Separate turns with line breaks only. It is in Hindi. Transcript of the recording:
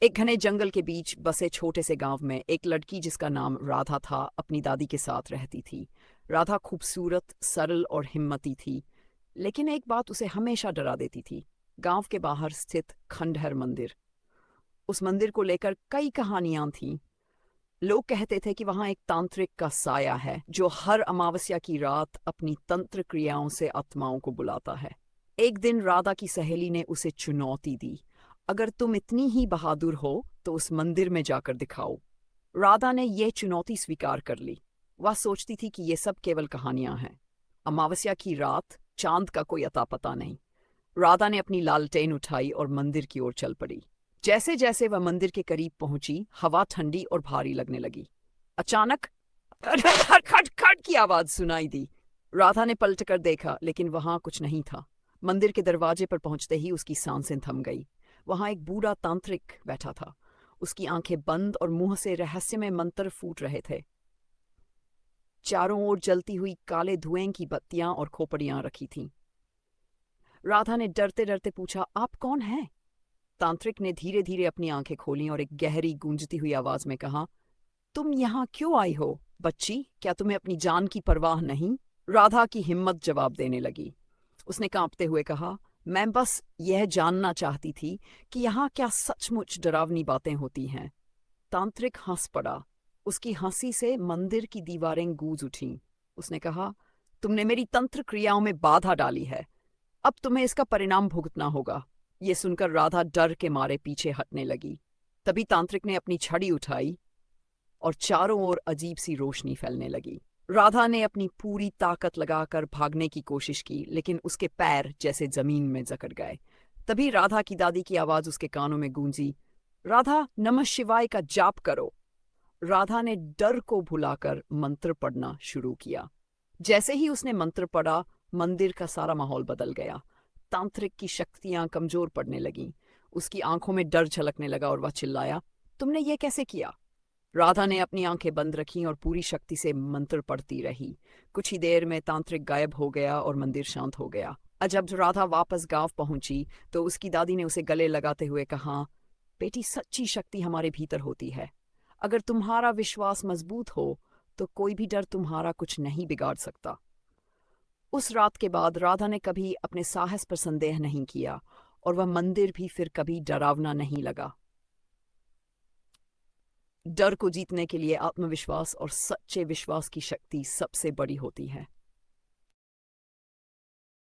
एक घने जंगल के बीच बसे छोटे से गांव में एक लड़की जिसका नाम राधा था अपनी दादी के साथ रहती थी। राधा खूबसूरत, सरल और हिम्मती थी, लेकिन एक बात उसे हमेशा डरा देती थी। गांव के बाहर स्थित खंडहर मंदिर। उस मंदिर को लेकर कई कहानियां थीं। लोग कहते थे कि वहां एक तांत्रिक का साया है जो हर अमावस्या की रात अपनी तंत्र क्रियाओं से आत्माओं को बुलाता है। एक दिन राधा की सहेली ने उसे चुनौती दी, अगर तुम इतनी ही बहादुर हो तो उस मंदिर में जाकर दिखाओ। राधा ने यह चुनौती स्वीकार कर ली। वह सोचती थी कि ये सब केवल कहानियां हैं। अमावस्या की रात, चांद का कोई अता पता नहीं। राधा ने अपनी लालटेन उठाई और मंदिर की ओर चल पड़ी। जैसे जैसे वह मंदिर के करीब पहुंची, हवा ठंडी और भारी लगने लगी। अचानक खट खट खट की आवाज सुनाई दी। राधा ने पलटकर देखा, लेकिन वहां कुछ नहीं था। मंदिर के दरवाजे पर पहुंचते ही उसकी सांसें थम गई। वहां एक बूढ़ा तांत्रिक बैठा था। उसकी आंखें बंद और मुंह से रहस्यमय मंत्र फूट रहे थे। चारों ओर जलती हुई काले धुएं की बत्तियां और खोपड़ियां रखी थीं। राधा ने डरते डरते पूछा, आप कौन हैं? तांत्रिक ने धीरे धीरे अपनी आंखें खोलीं और एक गहरी गूंजती हुई आवाज में कहा, तुम यहाँ क्यों आई हो बच्ची? क्या तुम्हें अपनी जान की परवाह नहीं? राधा की हिम्मत जवाब देने लगी। उसने कांपते हुए कहा, मैं बस यह जानना चाहती थी कि यहाँ क्या सचमुच डरावनी बातें होती हैं। तांत्रिक हंस पड़ा। उसकी हंसी से मंदिर की दीवारें गूंज उठीं। उसने कहा, तुमने मेरी तंत्र क्रियाओं में बाधा डाली है, अब तुम्हें इसका परिणाम भुगतना होगा। ये सुनकर राधा डर के मारे पीछे हटने लगी। तभी तांत्रिक ने अपनी छड़ी उठाई और चारों ओर अजीब सी रोशनी फैलने लगी। राधा ने अपनी पूरी ताकत लगाकर भागने की कोशिश की, लेकिन उसके पैर जैसे जमीन में जकड़ गए। तभी राधा की दादी की आवाज उसके कानों में गूंजी, राधा, नमः शिवाय का जाप करो। राधा ने डर को भुलाकर मंत्र पढ़ना शुरू किया। जैसे ही उसने मंत्र पढ़ा, मंदिर का सारा माहौल बदल गया। तांत्रिक की शक्तियां कमजोर पड़ने लगीं। उसकी आंखों में डर झलकने लगा और वह चिल्लाया, तुमने ये कैसे किया? राधा ने अपनी आंखें बंद रखीं और पूरी शक्ति से मंत्र पढ़ती रही। कुछ ही देर में तांत्रिक गायब हो गया और मंदिर शांत हो गया। जब राधा वापस गांव पहुंची तो उसकी दादी ने उसे गले लगाते हुए कहा, बेटी, सच्ची शक्ति हमारे भीतर होती है। अगर तुम्हारा विश्वास मजबूत हो तो कोई भी डर तुम्हारा कुछ नहीं बिगाड़ सकता। उस रात के बाद राधा ने कभी अपने साहस पर संदेह नहीं किया और वह मंदिर भी फिर कभी डरावना नहीं लगा। डर को जीतने के लिए आत्मविश्वास और सच्चे विश्वास की शक्ति सबसे बड़ी होती है।